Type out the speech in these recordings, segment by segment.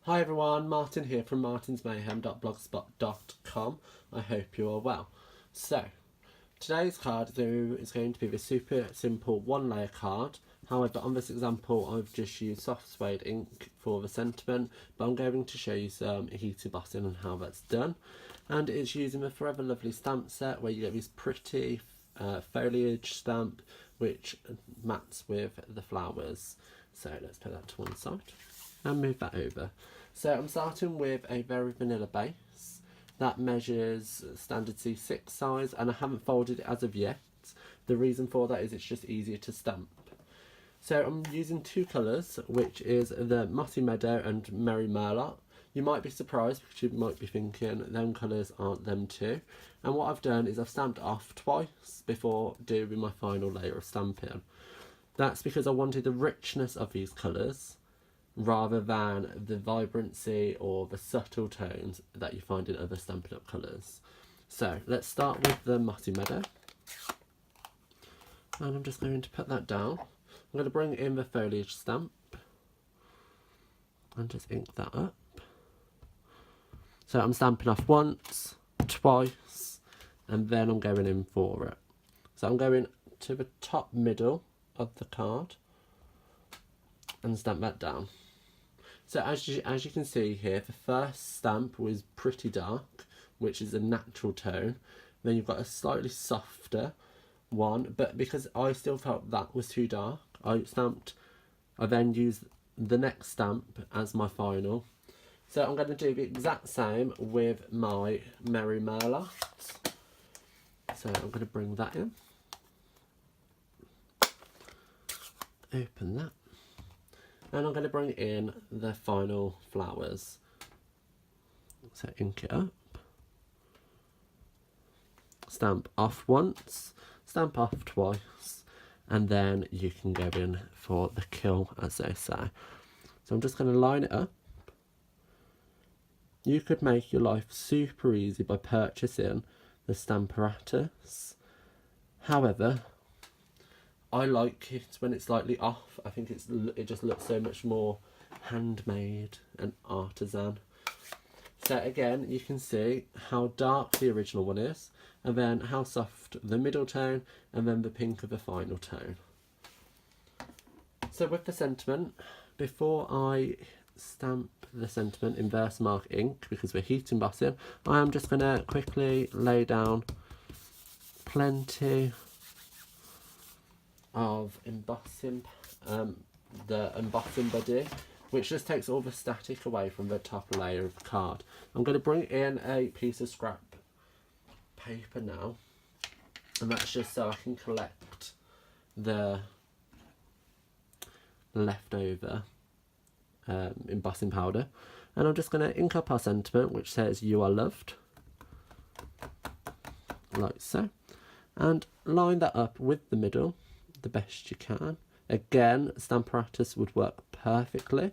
Hi everyone, Martin here from martinsmayhem.blogspot.com. I hope you are well. So, today's card is going to be the super simple one layer card. However, on this example I've just used soft suede ink for the sentiment, but I'm going to show you some heat embossing and how that's done. And it's using the Forever Lovely stamp set where you get this pretty foliage stamp which mats with the flowers. So let's put that to one side and move that over. So I'm starting with a very vanilla base that measures standard C6 size, and I haven't folded it as of yet. The reason for that is it's just easier to stamp. So I'm using two colours, which is the Mossy Meadow and Merry Merlot. You might be surprised because you might be thinking them colours aren't them too. And what I've done is I've stamped off twice before doing my final layer of stamping. That's because I wanted the richness of these colours rather than the vibrancy or the subtle tones that you find in other Stampin' Up colours. So let's start with the Mossy Meadow. And I'm just going to put that down. I'm going to bring in the foliage stamp and just ink that up. So I'm stamping off once, twice, and then I'm going in for it. So I'm going to the top middle of the card and stamp that down. So as you can see here, the first stamp was pretty dark, which is a natural tone. Then you've got a slightly softer one, but because I still felt that was too dark, I then used the next stamp as my final. So I'm going to do the exact same with my Merry Merlot. So I'm going to bring that in. Open that. And I'm going to bring in the final flowers. So ink it up. Stamp off once, stamp off twice, and then you can go in for the kill, as they say. So I'm just going to line it up. You could make your life super easy by purchasing the Stamparatus. However, I like it when it's slightly off. I think it just looks so much more handmade and artisan. So again, you can see how dark the original one is, and then how soft the middle tone, and then the pink of the final tone. So with the sentiment, before I stamp the sentiment in Versamark ink, because we're heat embossing, I am just going to quickly lay down plenty of embossing, the embossing buddy, which just takes all the static away from the top layer of the card. I'm going to bring in a piece of scrap paper now, and that's just so I can collect the leftover embossing powder. And I'm just going to ink up our sentiment, which says "You are loved," like so, and line that up with the middle the best you can. Again, Stamparatus would work perfectly.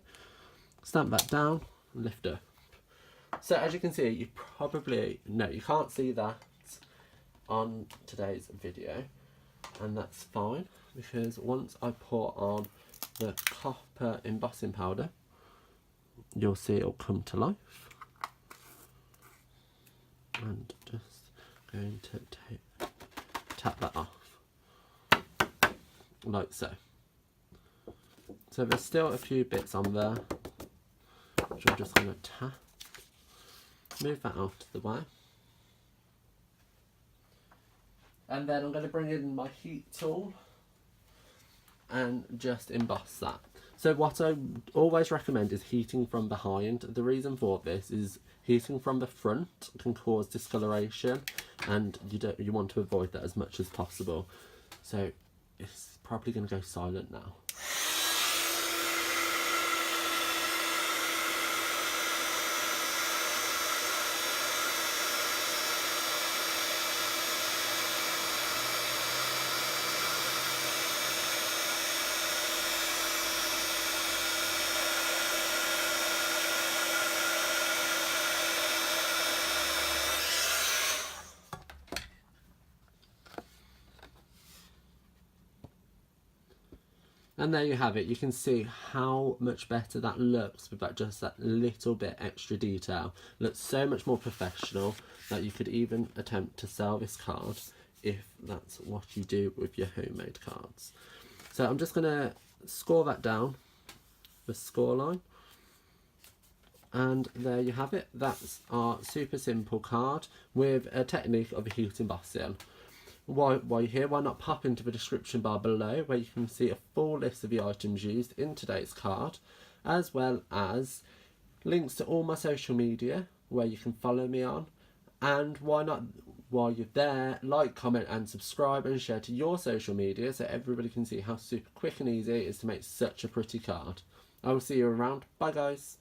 Stamp that down, lift up. So as you can see, you can't see that on today's video, and that's fine, because once I pour on the copper embossing powder, you'll see it'll come to life. And just going to tap that off like so. So there's still a few bits on there, which I'm just going to tap. Move that out of the way. And then I'm going to bring in my heat tool and just emboss that. So what I always recommend is heating from behind. The reason for this is heating from the front can cause discoloration, and you want to avoid that as much as possible. So it's probably going to go silent now. And there you have it. You can see how much better that looks with that, just that little bit extra detail. Looks so much more professional that you could even attempt to sell this card if that's what you do with your homemade cards. So I'm just going to score that down, the score line. And there you have it. That's our super simple card with a technique of heat embossing. While you're here, why not pop into the description bar below where you can see a full list of the items used in today's card, as well as links to all my social media where you can follow me on. And why not, while you're there, like, comment and subscribe and share to your social media so everybody can see how super quick and easy it is to make such a pretty card. I will see you around. Bye guys.